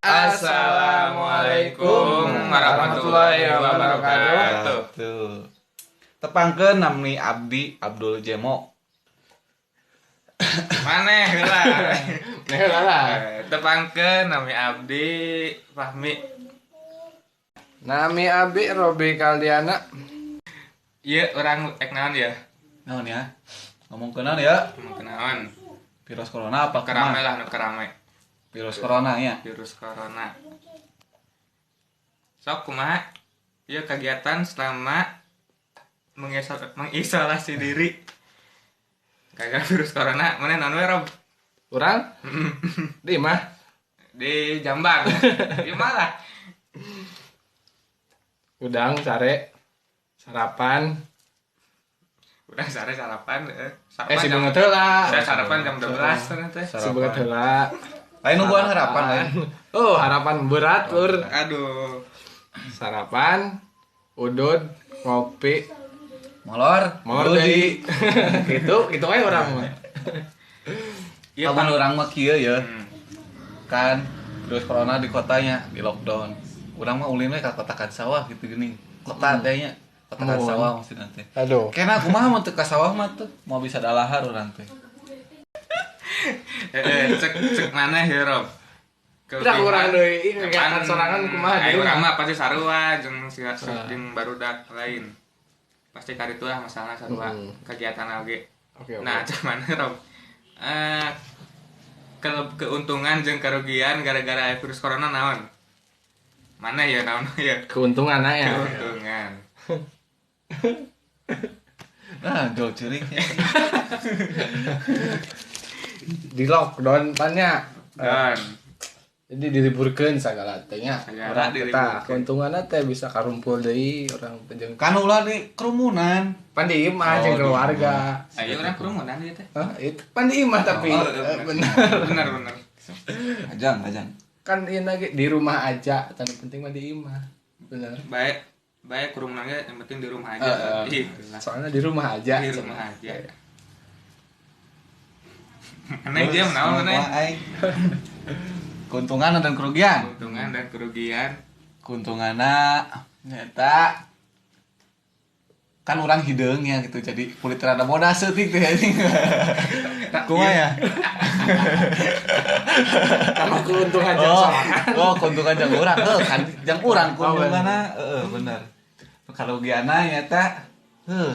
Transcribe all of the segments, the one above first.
Assalamualaikum warahmatullahi wabarakatuh. Tepangkeun nami Abdi Abdul Jemo. Maneh heula. Heula. Tepangkeun nami Abdi Fahmi. Nami Abi Robi Kaldiana. Ieu urang naon ya? Naon ya? Ngomong kenaon ya? Ngomong naon? Virus corona apa Kerame lah, nu kerame. Virus corona ya. Virus corona. Sok kumaha? Ieu kegiatan selama mengisolasi diri. Gara-gara virus corona, mana naon we Rob? Urang? Di mah? Di Jambar. Di mana? Udang sare sarapan. Udah sare sarapan Sibunget heula. Saya sarapan jam 12 teh. Sibunget heula. Lain nungguan harapan lain. Oh, harapan berat lur. Aduh. Sarapan, udud, ngopi, Molor deui. Gitu we urang mah. Ieu Lamun urang mah kieu ya. Hmm. Kan virus corona di kotanya di lockdown. Urang mah ulin we ka kota Sawah gitu geuning. Kota teh nya. Kota Sawah maksudna teh. Aduh. Kena kumaha mun teu ka sawah mah tuh mau bisa dalahar urang teh. Cek mana ya Rob? Udah urang deui kegiatan sorangan kumaha di deui. urang mah pasti sarua jeung jeung barudak lain. Pasti karitu lah masalah sarua kegiatan oge. Oke. Nah, cek mana Rob? Keuntungan jeung kerugian gara-gara virus corona naon? Mana ya naon ya? Keuntungan ya. Keuntungan. Nah, jauh ceuring. Di lockdown tanya. Dan Jadi diliburkeun sagala teh nya. Sagala Urang diliburkeun. teh keuntunganna teh bisa karumpul deui urang teh jeung Kan ulah di kerumunan. pan di imah jeung keluarga. ayo urang kerumunan ieu teh. Hah, itu pan di imah tapi bener. Bener. Ajang. Kan ieu lagi di rumah aja, tanda penting mah di imah. Bener. Baik kerumunannya yang penting di rumah aja. Gitu lah. Soalnya di rumah aja. Di rumah aja. Aneh dia menawan aneh. Keuntungan dan kerugian. Keuntungan dan kerugian. Keuntunganna nyata kan orang hideung ya gitu jadi kulit rada bodas seutik teh anjing. Kumaha ya? Sama keuntungan jeung sorangan. Keuntungan jeung urang. Kan jeung urang keuntunganna bener. Kerugianna nyata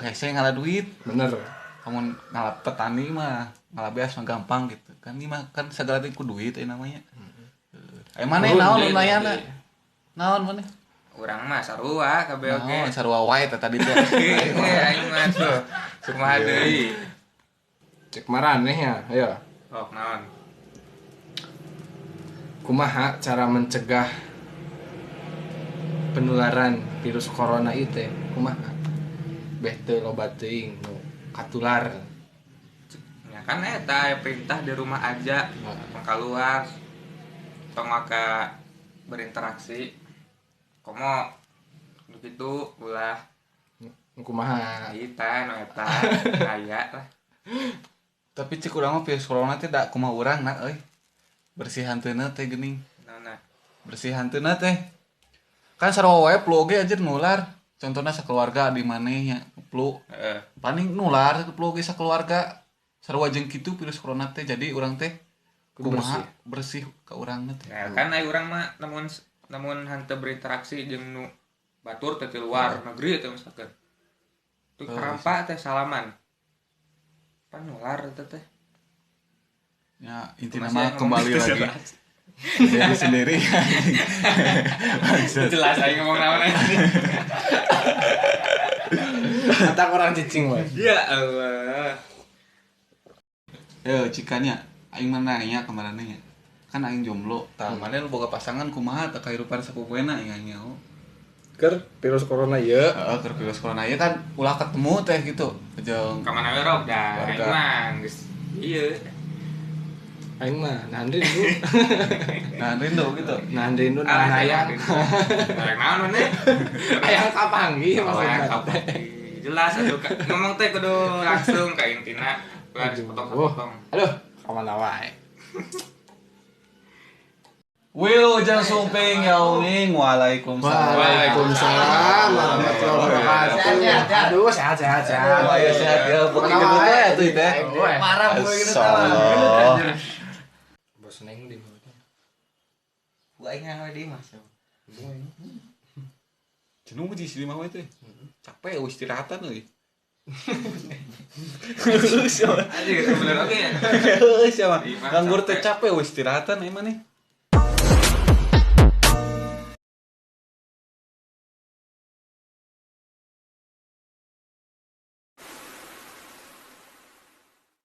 hese ngalah duit. Bener. Kamu ngalah petani mah ngalah beas mah gampang gitu. Kan ieu mah kan sagala teh ku duit namanya. Maneh naon lumayanna? Naon maneh? Urang mah sarua kabeh oge. Naon sarua wae teh tadi teh. Aing mah tuh. Kumaha deui? Cek maraneh ya. Ayo. Oh, naon? Kumaha cara mencegah penularan virus corona ieu teh? Kumaha? Beh teu loba teuing nu katular. Ya kan eta perintah di rumah aja. Keluar. Tong maka berinteraksi. Komo begitu ulah Kumaha? kita no eta aya lah. Tapi cik urang mah virus corona teh da kumaha urang na euy. Bersih hanteuna teh geuning. Naonna? Bersih hanteuna teh. Kan sarua wae flu oge anjir nular. Contohna sakeluarga di maneh nya flu. Heeh. Paling nular flu oge sakeluarga. Sarua jeung kitu virus corona teh jadi urang teh kumaha bersih ka urangna teh. Nah, kan aya urang mah namun henteu berinteraksi jeung nu batur teh di luar negeri teh misalkan. Tuh karampa teh salaman. Panular eta teh. Ya intina mah kembali lagi. Jadi sendiri. Jelas aing ngomong naon anjing. Kata orang cicing we. Ya Allah. Yo cikanya aing mah nanya ka maraneh nya. Kan aing jomblo. Tah maneh lu boga pasangan kumaha teh kahirupan sapupuena aing nyaho. Keur virus corona ieu. Heeh, keur virus corona ieu kan ulah ketemu teh gitu. Jeung Ka mana we Rob dah. Aing mah geus ieu. Aing mah nahan rindu. nah rindu gitu. Nahan rindu nahan hayang. Hayang naon maneh? Hayang kapanggih maksudna. Jelas atuh ngomong teh kudu langsung ka intina. Ulah dipotong-potong. Aduh, kamana wae. Wilujeng sumping yauming waalaikumsalam. Waalaikumsalam warahmatullahi wabarakatuh. Aduh, sehat. Wah, ya sehat ya. Pokoknya gitu ya tuh teh. Marah gue gitu Insyaallah. Bos neng di. Gue ingat di mas. Jenuh di sini mah teh. Capek istirahatan euy. Aja gitu bener oke ya. Siapa? Nganggur teh capek istirahatan emang nih.